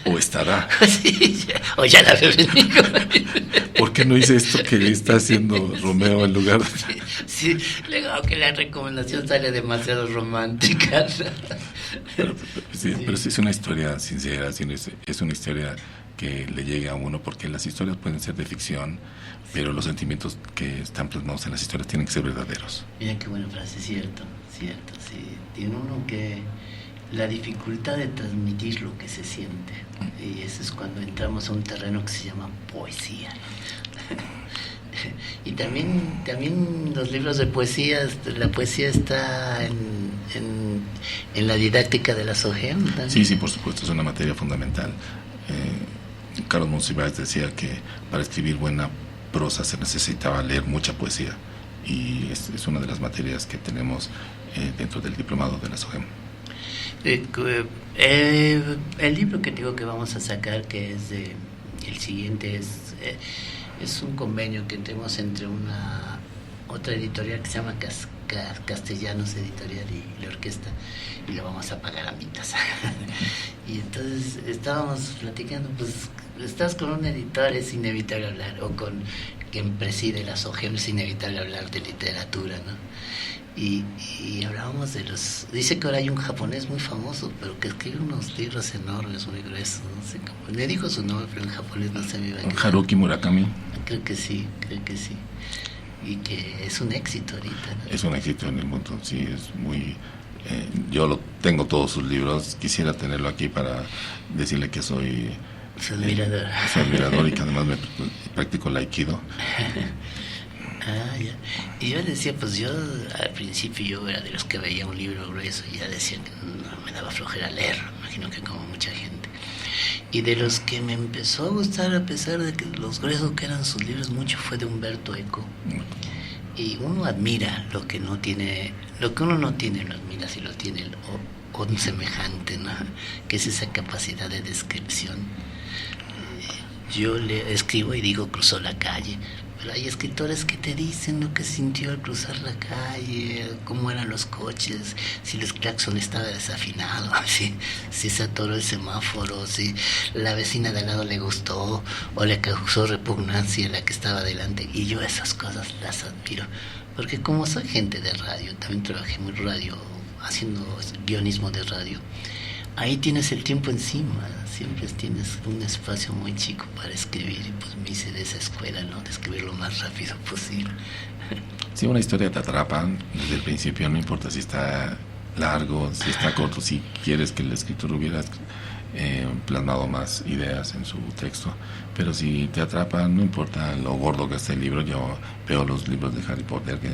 o estará. Sí, o ya la veo venir. ¿Por qué no hice esto que está haciendo Romeo en lugar de...? Sí, luego que la recomendación sale demasiado romántica. Pero sí es una historia sincera, es una historia que le llegue a uno, porque las historias pueden ser de ficción, pero los sentimientos que están plasmados en las historias tienen que ser verdaderos. Mira qué buena frase, cierto, sí. Tiene uno que la dificultad de transmitir lo que se siente, y eso es cuando entramos a un terreno que se llama poesía. Y también los libros de poesía, la poesía está en la didáctica de la SOGEM. Sí, por supuesto, es una materia fundamental. Carlos Monsiváis decía que para escribir buena prosa se necesitaba leer mucha poesía, y es una de las materias que tenemos dentro del diplomado de la SOGEM. El libro que digo que vamos a sacar, que es el siguiente, es un convenio que tenemos entre otra editorial que se llama Castellanos Editorial y la orquesta, y lo vamos a pagar a mitad. Y entonces estábamos platicando, pues estás con un editor, es inevitable hablar, o con quien preside la SOGEM, es inevitable hablar de literatura, ¿no? Y hablábamos de dice que ahora hay un japonés muy famoso, pero que escribe unos libros enormes, muy gruesos, no sé cómo, le dijo su nombre, pero en japonés no se me iba a quedar. Haruki Murakami. Creo que sí, y que es un éxito ahorita, ¿no? Es un éxito en el mundo, sí, es muy... yo tengo todos sus libros, quisiera tenerlo aquí para decirle que soy Su admirador. Su admirador, y que además me practico el aikido. Ah, ya. Y yo decía, pues yo al principio yo era de los que veía un libro grueso y ya decía que no me daba flojera leer, imagino que como mucha gente. Y de los que me empezó a gustar, a pesar de que los gruesos que eran sus libros, mucho fue de Humberto Eco. Y uno admira lo que no tiene, lo que uno no tiene, lo admira si lo tiene un semejante, ¿no? Que es esa capacidad de descripción. Yo le escribo y digo cruzó la calle, pero hay escritores que te dicen lo que sintió al cruzar la calle, cómo eran los coches, si el claxon estaba desafinado, si se atoró el semáforo, si la vecina de al lado le gustó o le causó repugnancia la que estaba delante. Y yo esas cosas las admiro, porque como soy gente de radio, también trabajé en radio, haciendo guionismo de radio. Ahí tienes el tiempo encima, siempre tienes un espacio muy chico para escribir, y pues me hice de esa escuela, ¿no? De escribir lo más rápido posible. Si una historia te atrapa desde el principio, no importa si está largo, si está corto, si quieres que el escritor hubiera plasmado más ideas en su texto, pero si te atrapa, no importa lo gordo que esté el libro. Yo veo los libros de Harry Potter que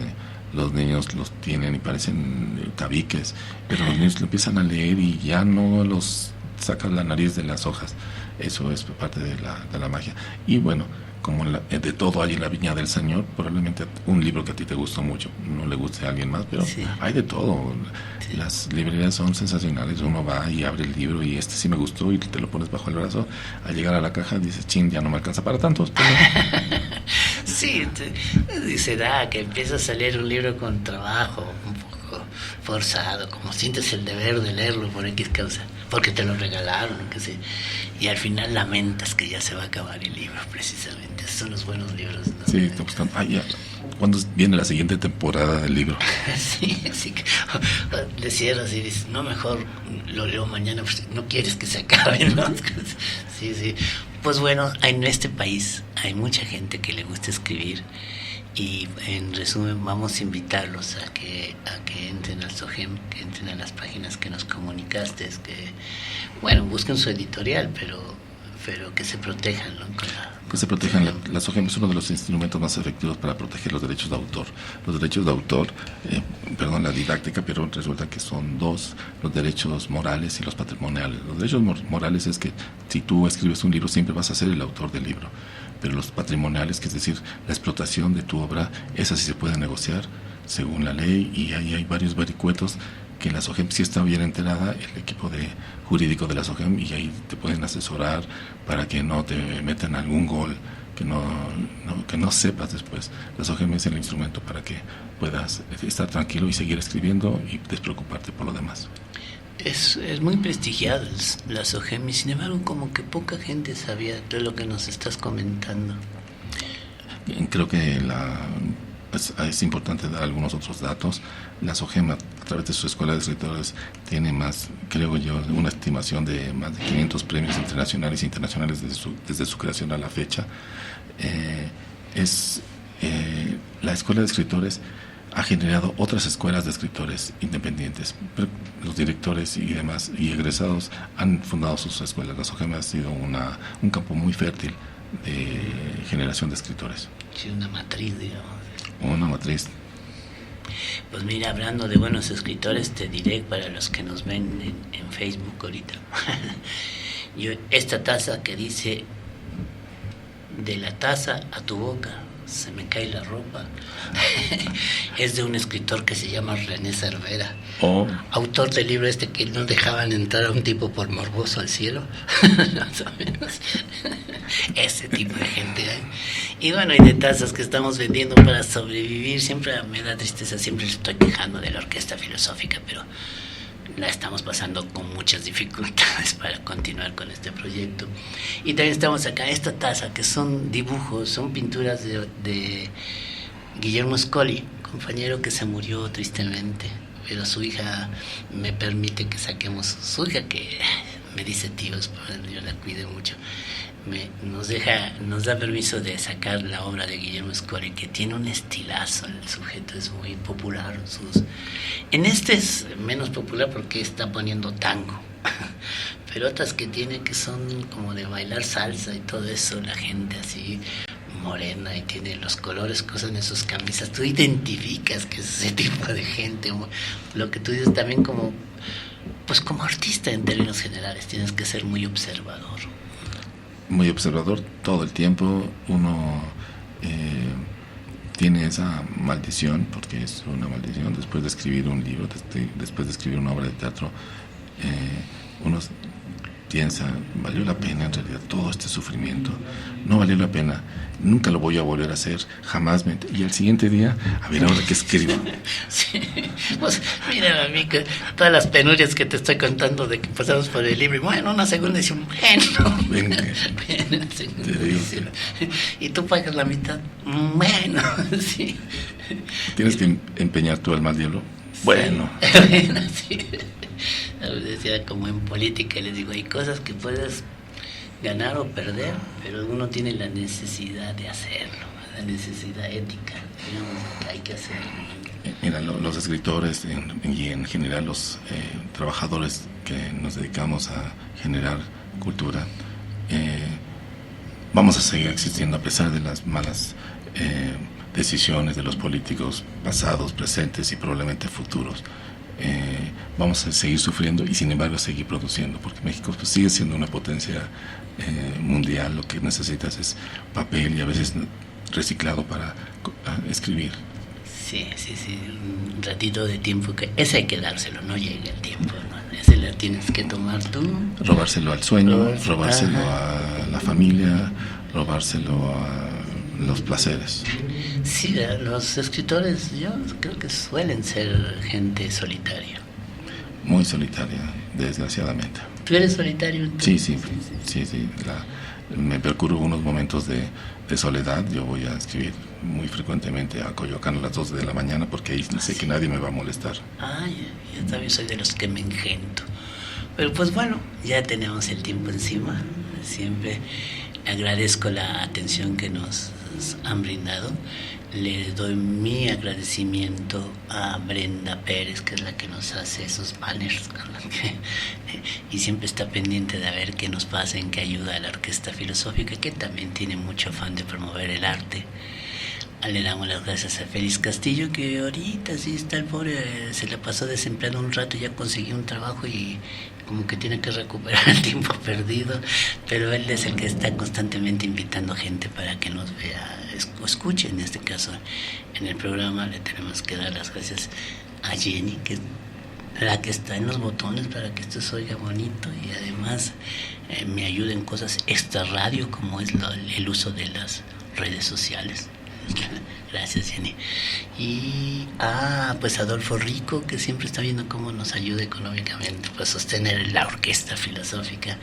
los niños los tienen y parecen tabiques, pero los niños lo empiezan a leer y ya no los sacan la nariz de las hojas. Eso es parte de la magia. Y bueno, como de todo hay en la viña del Señor, probablemente un libro que a ti te gustó mucho no le guste a alguien más, pero sí, hay de todo. Sí. Las librerías son sensacionales. Uno va y abre el libro y este sí me gustó y te lo pones bajo el brazo. Al llegar a la caja dices, chin, ya no me alcanza para tantos, pero... Sí, se da que empiezas a leer un libro con trabajo, un poco forzado, como sientes el deber de leerlo por X causa, porque te lo regalaron, que sé, y al final lamentas que ya se va a acabar el libro, precisamente. Esos son los buenos libros, ¿no? Sí, te gustan. ¿Cuándo viene la siguiente temporada del libro? Sí, así que le cierras y dices, no, mejor lo leo mañana, pues no quieres que se acabe, ¿no? Sí, sí. Pues bueno, en este país hay mucha gente que le gusta escribir, y en resumen vamos a invitarlos a que entren al SOGEM, que entren a las páginas que nos comunicaste, que bueno, busquen su editorial, pero que se protejan, ¿no? Que se protejan. La SOGEM es uno de los instrumentos más efectivos para proteger los derechos de autor. Los derechos de autor, la didáctica, pero resulta que son dos: los derechos morales y los patrimoniales. Los derechos morales es que si tú escribes un libro siempre vas a ser el autor del libro, pero los patrimoniales, que es decir, la explotación de tu obra, esa sí se puede negociar según la ley, y ahí hay varios vericuetos que la SOGEM sí está bien enterada, el equipo jurídico de la SOGEM, y ahí te pueden asesorar para que no te metan algún gol que no sepas después. La SOGEM es el instrumento para que puedas estar tranquilo y seguir escribiendo y despreocuparte por lo demás. Es muy prestigiada la SOGEM, y sin embargo como que poca gente sabía de lo que nos estás comentando. Creo que es importante dar algunos otros datos. La SOGEM, a través de su escuela de escritores, tiene más, creo yo, una estimación de más de 500 premios internacionales e internacionales desde su creación a la fecha. La escuela de escritores ha generado otras escuelas de escritores independientes. Los directores y demás y egresados han fundado sus escuelas. La SOGEM ha sido un campo muy fértil de generación de escritores. Sí, una matriz, digamos. Una matriz. Pues mira, hablando de buenos escritores, te diré, para los que nos ven en Facebook ahorita, esta taza que dice: de la taza a tu boca se me cae la ropa, es de un escritor que se llama René Cervera, autor del libro que no dejaban entrar a un tipo por morboso al cielo. Más o menos. Ese tipo de gente hay. Y bueno, y de tazas que estamos vendiendo para sobrevivir. Siempre me da tristeza, siempre estoy quejando de la Orquesta Filosófica, pero la estamos pasando con muchas dificultades para continuar con este proyecto. Y también estamos acá, esta taza, que son dibujos, son pinturas de Guillermo Scoli, compañero que se murió tristemente, pero su hija me permite que saquemos, su hija que me dice tíos, yo la cuido mucho, nos da permiso de sacar la obra de Guillermo Scoli, que tiene un estilazo. El sujeto es muy popular. En este es menos popular porque está poniendo tango, pero otras que tiene que son como de bailar salsa y todo eso, la gente así morena y tiene los colores que usan en sus camisas, tú identificas que es ese tipo de gente. Lo que tú dices también como artista en términos generales tienes que ser muy observador. Muy observador todo el tiempo. Uno tiene esa maldición, porque es una maldición, después de escribir un libro, después de escribir una obra de teatro, uno piensa, ¿valió la pena en realidad todo este sufrimiento? No valió la pena, nunca lo voy a volver a hacer, jamás. Y al siguiente día, a ver, ahora qué escribo. Sí, pues mira, a mí que todas las penurias que te estoy contando de que pasamos por el libro, y bueno, una segunda edición, bueno, segunda edición. Y tú pagas la mitad, bueno, sí. ¿Tienes que empeñar tu alma al diablo? Bueno. Bueno, sí. Decía, como en política, les digo, hay cosas que puedes ganar o perder, pero uno tiene la necesidad de hacerlo, la necesidad ética, digamos, que hay que hacerlo. Mira, los escritores y en general los trabajadores que nos dedicamos a generar cultura, vamos a seguir existiendo a pesar de las malas decisiones de los políticos pasados, presentes y probablemente futuros. Vamos a seguir sufriendo y sin embargo seguir produciendo, porque México pues, sigue siendo una potencia mundial. Lo que necesitas es papel y a veces reciclado para escribir. Sí, un ratito de tiempo, que ese hay que dárselo, no llega el tiempo, ¿no? Ese lo tienes que tomar tú. Robárselo al sueño, robárselo a la familia, robárselo a los placeres. Sí, los escritores yo creo que suelen ser gente solitaria. Muy solitaria, desgraciadamente. ¿Tú eres solitario entonces? Sí. Me percurro unos momentos de soledad. Yo voy a escribir muy frecuentemente a Coyoacán a las 2 de la mañana porque ahí sé que nadie me va a molestar. Yo también soy de los que me engento. Pero pues bueno, ya tenemos el tiempo encima. Siempre agradezco la atención que nos han brindado. Le doy mi agradecimiento a Brenda Pérez, que es la que nos hace esos banners y siempre está pendiente de ver qué nos pasa, en qué ayuda a la Orquesta Filosófica, que también tiene mucho afán de promover el arte. Le damos las gracias a Félix Castillo, que ahorita sí está el pobre, se le pasó desempleado un rato, ya consiguió un trabajo y como que tiene que recuperar el tiempo perdido, pero él es el que está constantemente invitando gente para que nos vea o escuche. En este caso, en el programa le tenemos que dar las gracias a Jenny, que es la que está en los botones para que esto se oiga bonito y además me ayuda en cosas extra radio, como es el uso de las redes sociales. Gracias, Jenny. Y pues Adolfo Rico, que siempre está viendo cómo nos ayuda económicamente para sostener la Orquesta Filosófica.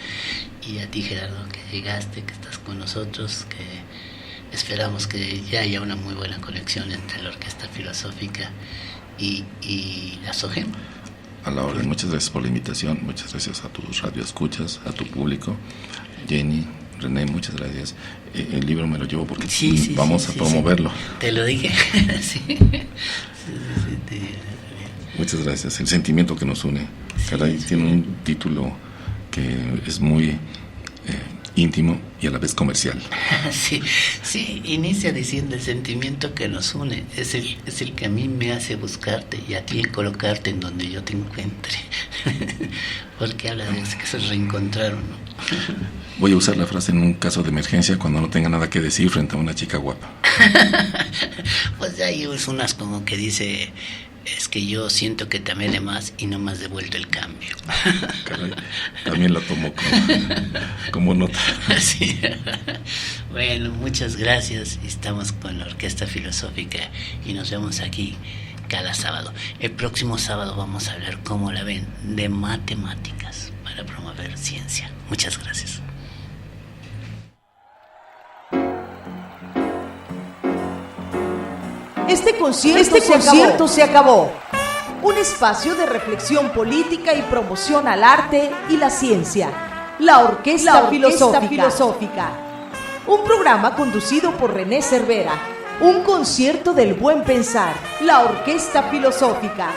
Y a ti, Gerardo, que llegaste, que estás con nosotros, que esperamos que ya haya una muy buena conexión entre la Orquesta Filosófica y la SOGEM. A la orden. Muchas gracias por la invitación, muchas gracias a tus radioescuchas, a tu público. Jenny, René, muchas gracias. El libro me lo llevo porque vamos a promoverlo. Te lo dije. Muchas gracias. El sentimiento que nos une. Caray, tiene un título que es muy íntimo y a la vez comercial. Sí, inicia diciendo: el sentimiento que nos une es el que a mí me hace buscarte y a ti colocarte en donde yo te encuentre. Porque habla de que se reencontraron, ¿no? Voy a usar la frase en un caso de emergencia, cuando no tenga nada que decir frente a una chica guapa. Pues hay unas como que dice: es que yo siento que te amé de más y no me has devuelto el cambio. Caray, también la tomo como nota. Sí. Bueno, muchas gracias. Estamos con la Orquesta Filosófica y nos vemos aquí cada sábado. El próximo sábado vamos a hablar, como la ven, de matemáticas para promover ciencia. Muchas gracias. Este concierto se acabó. Un espacio de reflexión política y promoción al arte y la ciencia. La Orquesta Filosófica. Un programa conducido por René Cervera. Un concierto del buen pensar. La Orquesta Filosófica.